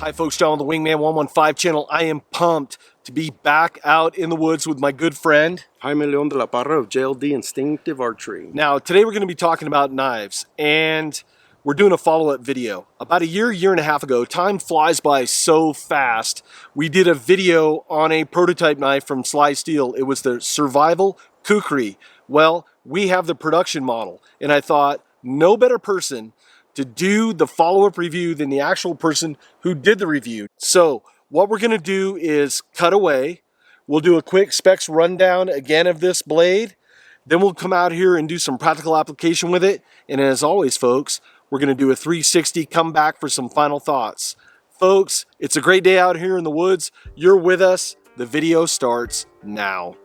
Hi folks, John with the Wingman 115 channel. I am pumped to be back out in the woods with my good friend Jaime Leon de la Parra of JLD Instinctive Archery. Now today we're going to be talking about knives, and we're doing a follow-up video. About a year and a half ago, time flies by so fast, we did a video on a prototype knife from SLYSTEEL. It was the Survival Kukri. Well, we have the production model, and I thought no better person to do the follow-up review than the actual person who did the review. So what we're going to do is cut away. We'll do a quick specs rundown again of this blade. Then we'll come out here and do some practical application with it. And as always, folks, we're going to do a 360 come back for some final thoughts. Folks, it's a great day out here in the woods. You're with us. The video starts now.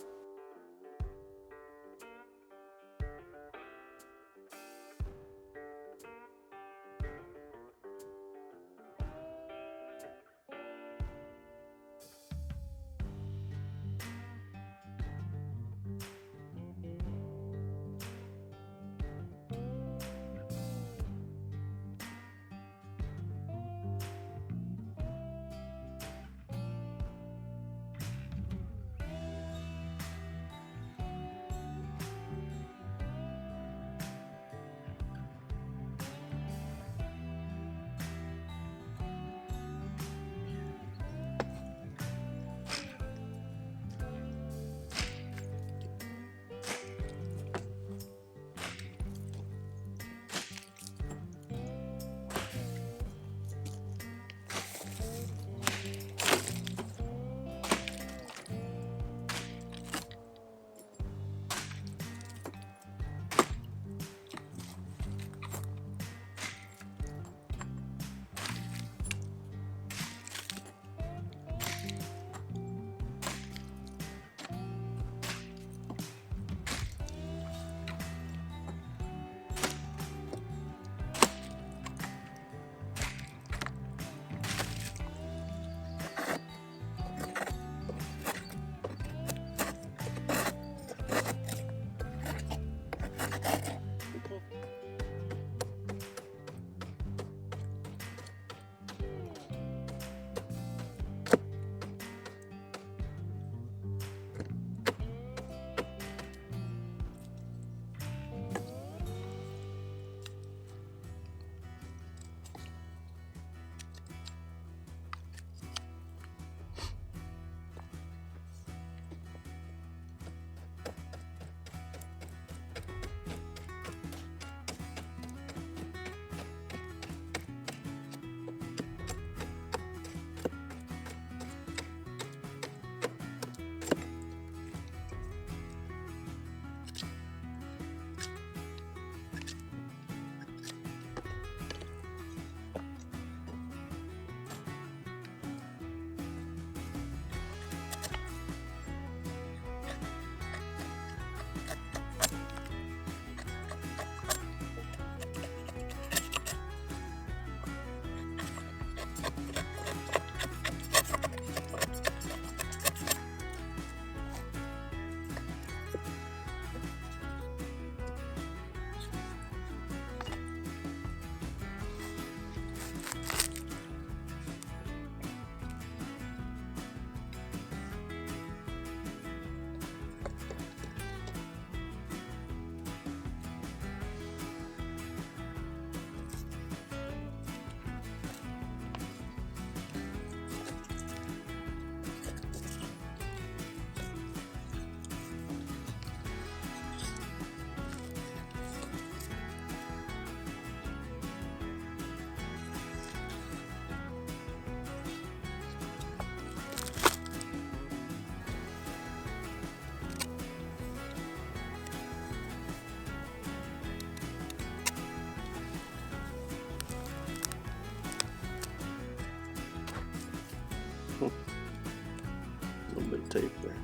A little bit of tape there.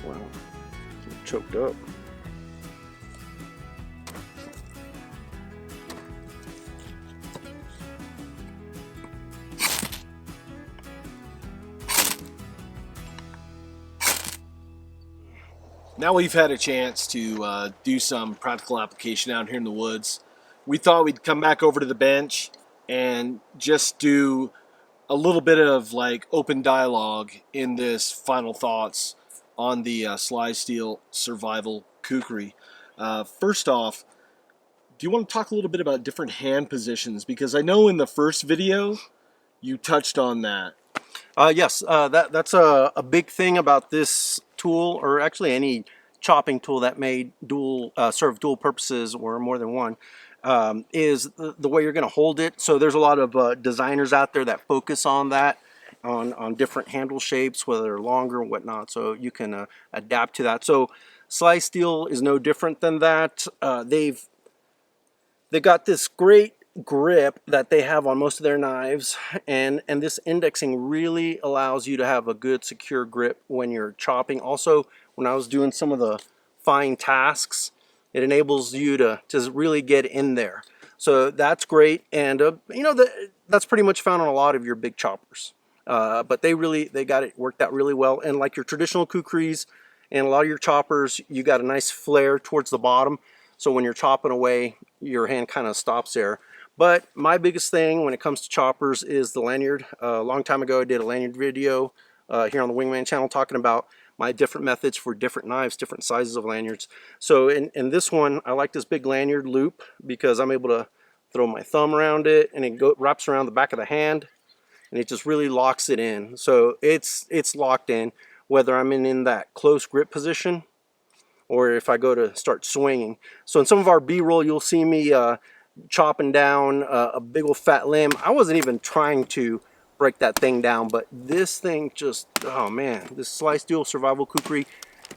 Wow, choked up. Now we've had a chance to do some practical application out here in the woods. we thought we'd come back over to the bench and just do a little bit of like open dialogue in this final thoughts on the SLYSTEEL Survival Kukri. First off, do you want to talk a little bit about different hand positions? Because I know in the first video you touched on that. Yes, that's a big thing about this tool, or actually any chopping tool that may serve dual purposes or more than one, is the way you're going to hold it. So there's a lot of designers out there that focus on that, on different handle shapes, whether they're longer or whatnot, so you can adapt to that. So SLYSTEEL is no different than that. They've got this great grip that they have on most of their knives, and this indexing really allows you to have a good secure grip when you're chopping. Also, when I was doing some of the fine tasks, it enables you to really get in there. So that's great, and you know, that's pretty much found on a lot of your big choppers. But they got it worked out really well. And like your traditional kukris and a lot of your choppers, you got a nice flare towards the bottom, so when you're chopping away, your hand kind of stops there. But my biggest thing when it comes to choppers is the lanyard. A long time ago I did a lanyard video here on the Wingman channel talking about my different methods for different knives, different sizes of lanyards. So in this one, I like this big lanyard loop because I'm able to throw my thumb around it, and it wraps around the back of the hand, and it just really locks it in. So it's locked in whether I'm in that close grip position or if I go to start swinging. So in some of our B-roll, you'll see me chopping down a big old fat limb. I wasn't even trying to break that thing down, but this thing just, oh man, this SLYSTEEL Survival Kukri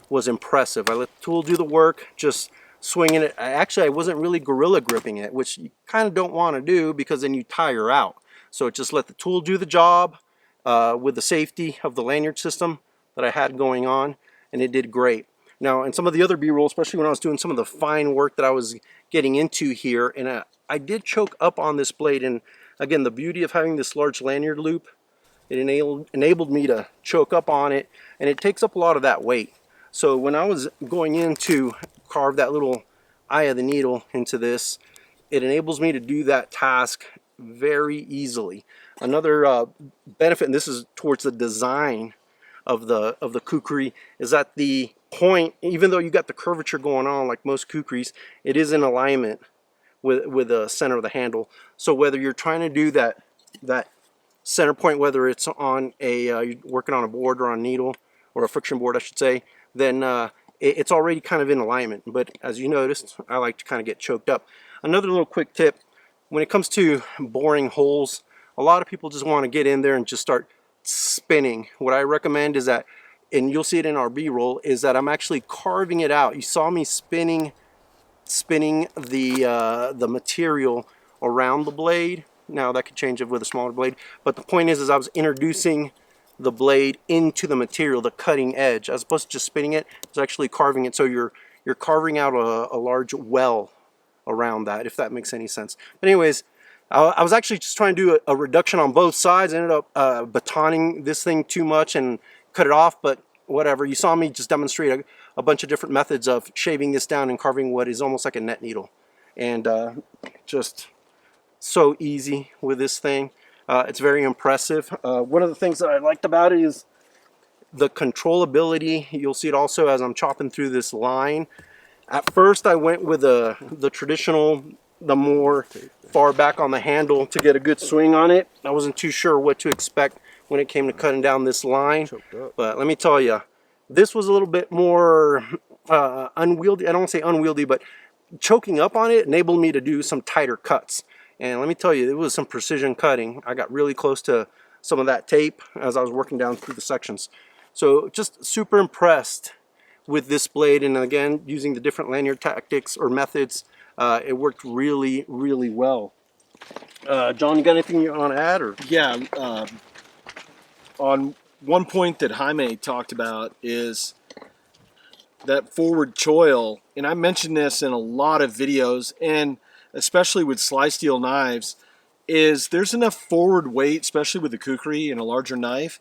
was impressive. I let the tool do the work, just swinging it. I wasn't really gorilla gripping it, which you kind of don't want to do because then you tire out. So it just let the tool do the job with the safety of the lanyard system that I had going on, and it did great. Now, in some of the other B-roll, especially when I was doing some of the fine work that I was getting into here, and I did choke up on this blade. And again, the beauty of having this large lanyard loop, it enabled me to choke up on it, and it takes up a lot of that weight. So when I was going in to carve that little eye of the needle into this, it enables me to do that task very easily. Another benefit, and this is towards the design of the kukri, is that the point, even though you got the curvature going on like most kukris, it is in alignment with the center of the handle. So whether you're trying to do that center point, whether it's on you're working on a board or on a needle, or a friction board I should say, then it's already kind of in alignment. But as you noticed, I like to kind of get choked up. Another little quick tip, when it comes to boring holes, a lot of people just want to get in there and just start spinning. What I recommend is that, and you'll see it in our B-roll, is that I'm actually carving it out. You saw me spinning the material around the blade. Now that could change it with a smaller blade, but the point is I was introducing the blade into the material, the cutting edge, as opposed to just spinning it. It's actually carving it, so you're carving out a large well around that, if that makes any sense. But anyways, I was actually just trying to do a reduction on both sides. I ended up batoning this thing too much and cut it off, but whatever. You saw me just demonstrate a bunch of different methods of shaving this down and carving what is almost like a net needle. And just so easy with this thing. It's very impressive. One of the things that I liked about it is the controllability. You'll see it also as I'm chopping through this line. At first I went with the traditional, the more far back on the handle to get a good swing on it. I wasn't too sure what to expect when it came to cutting down this line, but let me tell you, this was a little bit more unwieldy. I don't want to say unwieldy, but choking up on it enabled me to do some tighter cuts. And let me tell you, it was some precision cutting. I got really close to some of that tape as I was working down through the sections. So just super impressed with this blade, and again, using the different lanyard tactics or methods, it worked really, really well. John, you got anything you want to add? Or Yeah, on one point that Jaime talked about is that forward choil, and I mentioned this in a lot of videos, and especially with SLYSTEEL knives, is there's enough forward weight, especially with the kukri and a larger knife,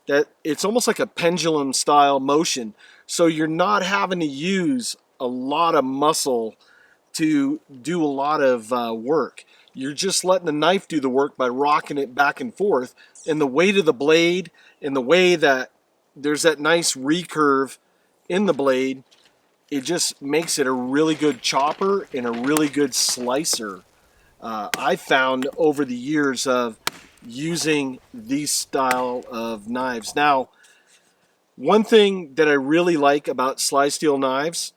that it's almost like a pendulum style motion. So you're not having to use a lot of muscle to do a lot of work. You're just letting the knife do the work by rocking it back and forth, and the weight of the blade and the way that there's that nice recurve in the blade, it just makes it a really good chopper and a really good slicer. I found over the years of using these style of knives. Now, one thing that I really like about SLYSTEEL knives,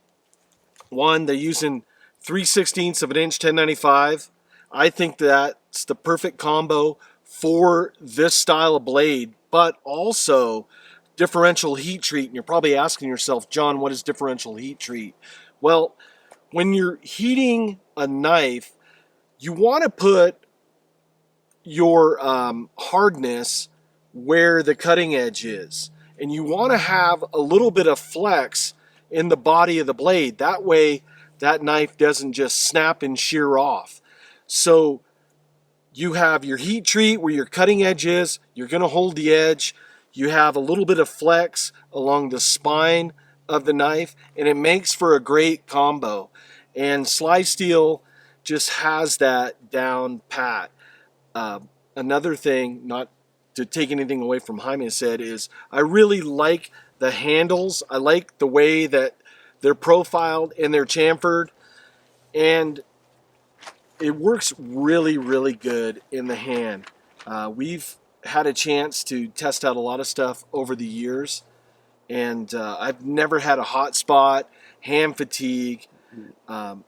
one, they're using 3/16 of an inch 1095. I think that's the perfect combo for this style of blade, but also differential heat treat. And you're probably asking yourself, John, what is differential heat treat? Well, when you're heating a knife, you want to put your hardness where the cutting edge is. And you want to have a little bit of flex in the body of the blade. That way, that knife doesn't just snap and shear off. So you have your heat treat where your cutting edge is. You're going to hold the edge. You have a little bit of flex along the spine of the knife, and it makes for a great combo. And SLYSTEEL just has that down pat. Another thing, not to take anything away from Jaime said, is I really like the handles. I like the way that they're profiled and they're chamfered, and it works really, really good in the hand. We've had a chance to test out a lot of stuff over the years, and I've never had a hot spot, hand fatigue, and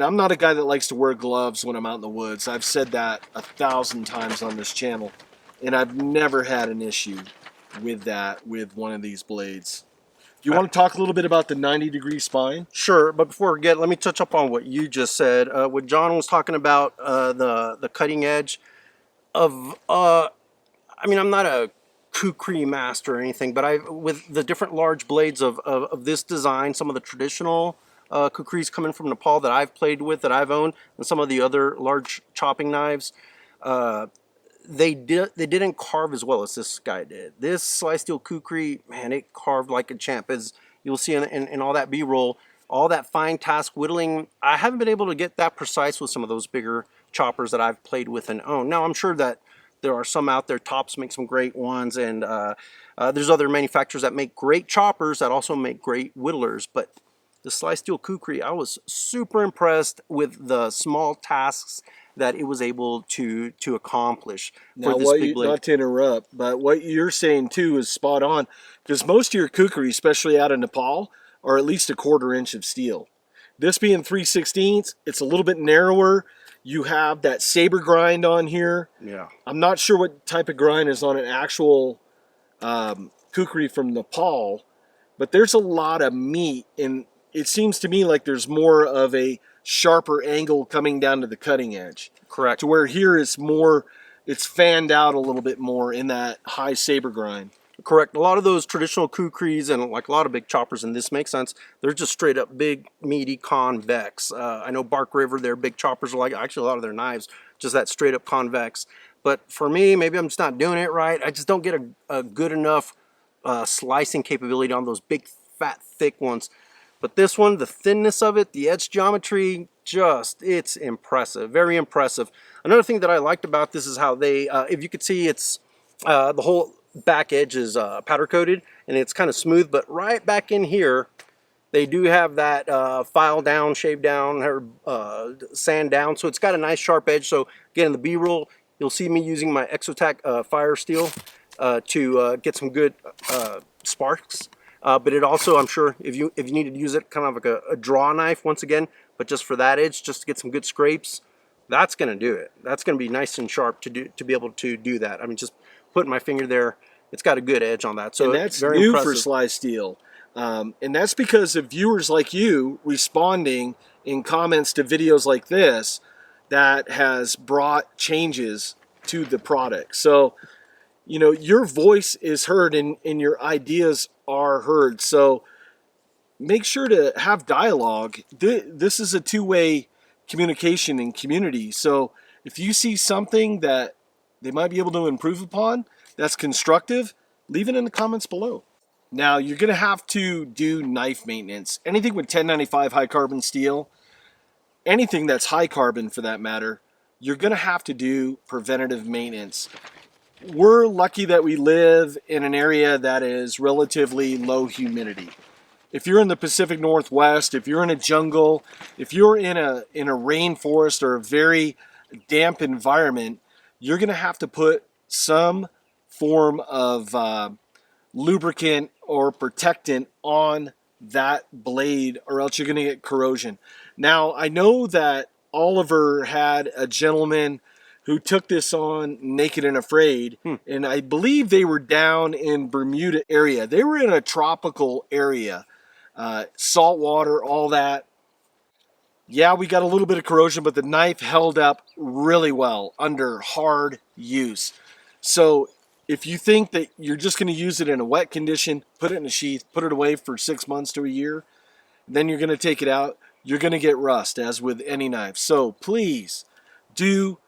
I'm not a guy that likes to wear gloves when I'm out in the woods. I've said that 1,000 times on this channel, and I've never had an issue with that with one of these blades. Do you want to talk a little bit about the 90-degree spine? Sure, but before we get, let me touch up on what you just said. What John was talking about, the cutting edge of, I mean, I'm not a kukri master or anything, but with the different large blades of this design, some of the traditional kukris coming from Nepal that I've played with, that I've owned, and some of the other large chopping knives, they didn't carve as well as this guy did. This SLYSTEEL Kukri, man, it carved like a champ. As you'll see in all that B-roll, all that fine task whittling. I haven't been able to get that precise with some of those bigger choppers that I've played with and owned. Now, I'm sure that there are some out there. Tops make some great ones, and there's other manufacturers that make great choppers that also make great whittlers. But the SLYSTEEL Kukri, I was super impressed with the small tasks that it was able to accomplish for this big blade. Not to interrupt, but what you're saying too is spot on, because most of your kukri, especially out of Nepal, are at least 1/4 inch of steel. This being 3/16, it's a little bit narrower. You have that saber grind on here. Yeah. I'm not sure what type of grind is on an actual kukri from Nepal, but there's a lot of meat, and it seems to me like there's more of a sharper angle coming down to the cutting edge. Correct. To where here it's more, it's fanned out a little bit more in that high saber grind. Correct. A lot of those traditional kukris and like a lot of big choppers, and this makes sense, they're just straight up big, meaty, convex. I know Bark River, their big choppers are like, actually a lot of their knives, just that straight up convex. But for me, maybe I'm just not doing it right. I just don't get a good enough slicing capability on those big, fat, thick ones. But this one, the thinness of it, the edge geometry, it's impressive, very impressive. Another thing that I liked about this is how they, if you could see, it's the whole back edge is powder coated and it's kind of smooth, but right back in here, they do have that file down, shave down, or sand down, so it's got a nice sharp edge. So again, in the B-roll, you'll see me using my Exotac fire steel to get some good sparks. But it also, I'm sure, if you need to use it kind of like a draw knife once again, but just for that edge, just to get some good scrapes, that's going to do it. That's going to be nice and sharp to be able to do that. I mean, just putting my finger there, it's got a good edge on that. So and that's very new impressive. for SLYSTEEL, and that's because of viewers like you responding in comments to videos like this that has brought changes to the product. So, you know, your voice is heard and your ideas are heard. So make sure to have dialogue. This is a two-way communication and community. So if you see something that they might be able to improve upon that's constructive, leave it in the comments below. Now, you're going to have to do knife maintenance. Anything with 1095 high carbon steel, anything that's high carbon for that matter, you're going to have to do preventative maintenance. We're lucky that we live in an area that is relatively low humidity. If you're in the Pacific Northwest, if you're in a jungle, if you're in a rainforest or a very damp environment, you're going to have to put some form of lubricant or protectant on that blade, or else you're going to get corrosion. Now, I know that Oliver had a gentleman who took this on naked and afraid, and I believe they were down in Bermuda area. They were in a tropical area, salt water, all that. Yeah, we got a little bit of corrosion, but the knife held up really well under hard use. So if you think that you're just going to use it in a wet condition, put it in a sheath, put it away for 6 months to a year, then you're going to take it out, you're going to get rust, as with any knife. So please do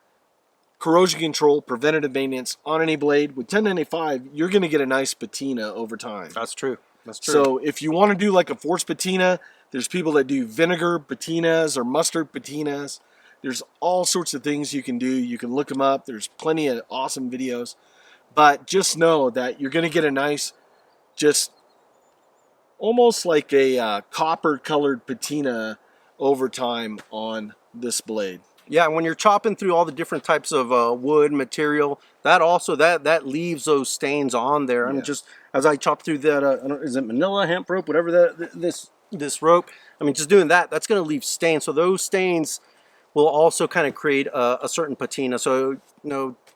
corrosion control, preventative maintenance on any blade. With 1095, you're going to get a nice patina over time. That's true. That's true. So if you want to do like a forced patina, there's people that do vinegar patinas or mustard patinas. There's all sorts of things you can do. You can look them up. There's plenty of awesome videos. But just know that you're going to get a nice, just almost like a copper colored patina over time on this blade. Yeah, when you're chopping through all the different types of wood material, that also that leaves those stains on there. And just as I chop through that, I don't, is it Manila hemp rope, whatever this rope? I mean, just doing that, that's going to leave stains. So those stains will also kind of create a certain patina. So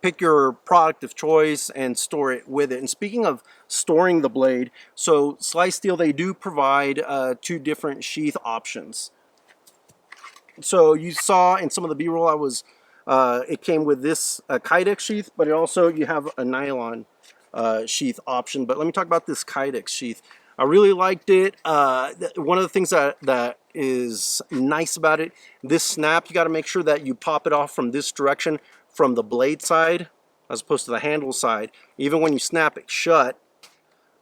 pick your product of choice and store it with it. And speaking of storing the blade, so SLYSTEEL, they do provide 2 different sheath options. So you saw in some of the B-roll it came with this Kydex sheath, but you have a nylon sheath option. But let me talk about this Kydex sheath. I really liked it. One of the things that is nice about it, this snap, you got to make sure that you pop it off from this direction, from the blade side, as opposed to the handle side. Even when you snap it shut,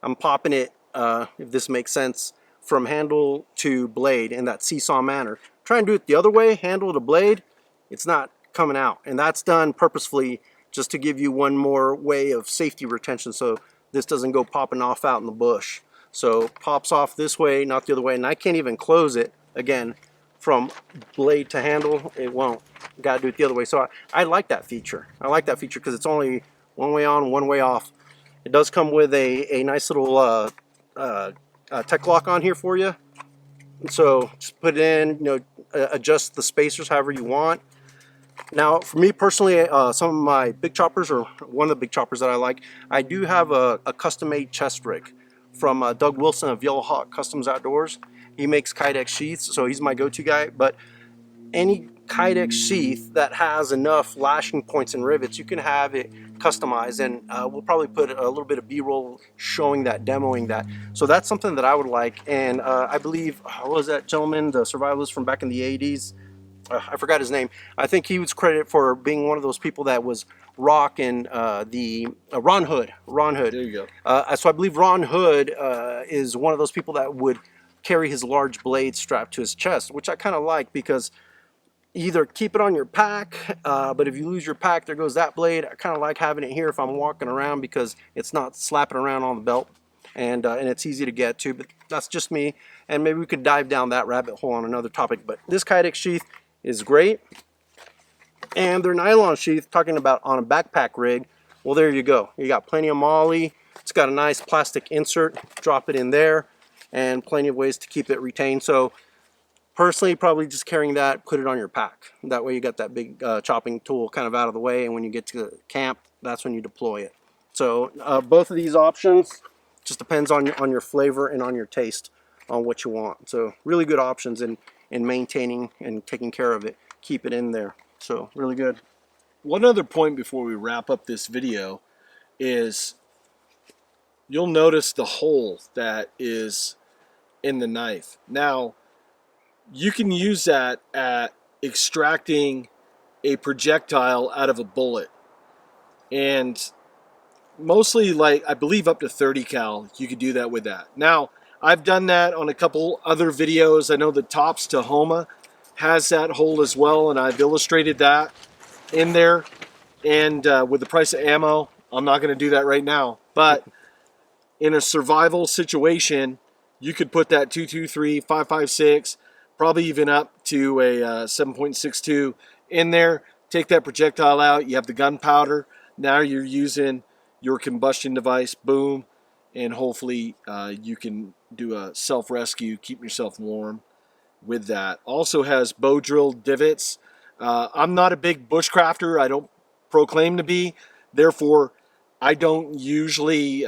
I'm popping it, if this makes sense, from handle to blade in that seesaw manner. Try and do it the other way, handle to blade, it's not coming out. And that's done purposefully just to give you one more way of safety retention, so this doesn't go popping off out in the bush. So pops off this way, not the other way, and I can't even close it again from blade to handle. It won't. Got to do it the other way. So I like that feature. I like that feature because it's only one way on, one way off. It does come with a nice little tech lock on here for you. So just put it in, adjust the spacers however you want. Now, for me personally, some of my big choppers, or one of the big choppers that I like, I do have a custom-made chest rig from Doug Wilson of Yellow Hawk Customs Outdoors. He makes Kydex sheaths, so he's my go-to guy. But any Kydex sheath that has enough lashing points and rivets, you can have it customized, and we'll probably put a little bit of B-roll showing that, demoing that. So that's something that I would like. And I believe, what was that gentleman, the survivalist from back in the 80s? I forgot his name. I think he was credited for being one of those people that was rocking the Ron Hood. Ron Hood. There you go. So I believe Ron Hood is one of those people that would carry his large blade strapped to his chest, which I kind of like, because either keep it on your pack, but if you lose your pack, there goes that blade. I kind of like having it here if I'm walking around, because it's not slapping around on the belt, and it's easy to get to. But that's just me, and maybe we could dive down that rabbit hole on another topic. But this Kydex sheath is great, and their nylon sheath, talking about on a backpack rig, well, there you go. You got plenty of MOLLE. It's got a nice plastic insert. Drop it in there, and plenty of ways to keep it retained. So personally, probably just carrying that, put it on your pack. That way you got that big chopping tool kind of out of the way, and when you get to camp, that's when you deploy it. So both of these options, just depends on your flavor and on your taste on what you want. So really good options in maintaining and taking care of it. Keep it in there. So really good. One other point before we wrap up this video is you'll notice the hole that is in the knife. Now, you can use that at extracting a projectile out of a bullet. And mostly, like, I believe up to 30 cal, you could do that with that. Now, I've done that on a couple other videos. I know the Tops Tahoma has that hole as well, and I've illustrated that in there. And with the price of ammo, I'm not going to do that right now. But in a survival situation, you could put that 223, 556, probably even up to a 7.62 in there. Take that projectile out. You have the gunpowder. Now you're using your combustion device. Boom. And hopefully you can do a self-rescue, keep yourself warm with that. Also has bow drill divots. I'm not a big bushcrafter. I don't proclaim to be. Therefore, I don't usually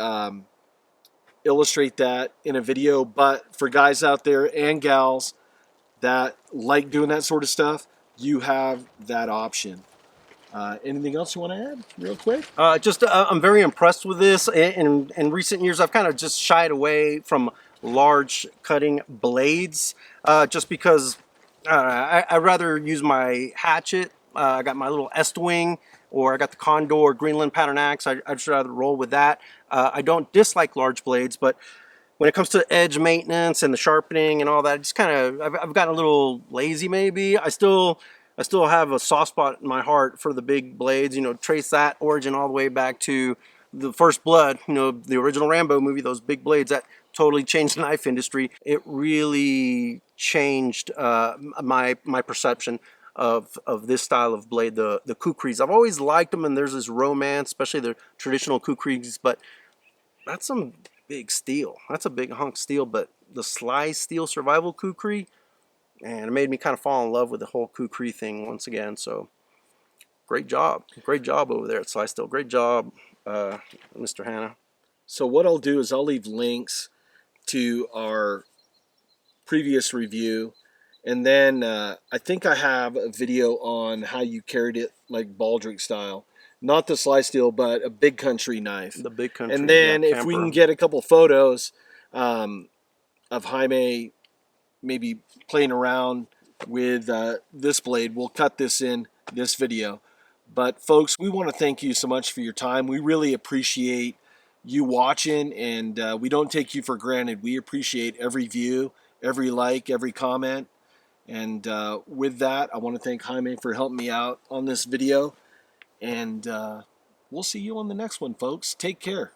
illustrate that in a video. But for guys out there and gals that like doing that sort of stuff, you have that option. Anything else you want to add real quick? I'm very impressed with this. In recent years, I've kind of just shied away from large cutting blades just because I'd rather use my hatchet. I got my little Estwing, or I got the Condor Greenland pattern axe. I'd just rather roll with that. I don't dislike large blades, but when it comes to edge maintenance and the sharpening and all that, just kind of I've gotten a little lazy maybe. I still have a soft spot in my heart for the big blades. You know, trace that origin all the way back to the First Blood, you know, the original Rambo movie. Those big blades that totally changed the knife industry. It really changed my perception of this style of blade, the Kukris. I've always liked them, and there's this romance, especially the traditional Kukris, but that's some big steel. That's a big hunk of steel. But the SLYSTEEL Survival Kukri, and it made me kind of fall in love with the whole Kukri thing once again. So great job over there at SLYSTEEL. Great job, Mr. Hanna. So what I'll do is I'll leave links to our previous review, and then I think I have a video on how you carried it like Baldric style. Not the SLYSTEEL, but a big country knife. The big country. And then yeah, if we can get a couple photos of Jaime maybe playing around with this blade, we'll cut this in this video. But folks, we want to thank you so much for your time. We really appreciate you watching, and we don't take you for granted. We appreciate every view, every like, every comment. And with that, I want to thank Jaime for helping me out on this video. And we'll see you on the next one, folks. Take care.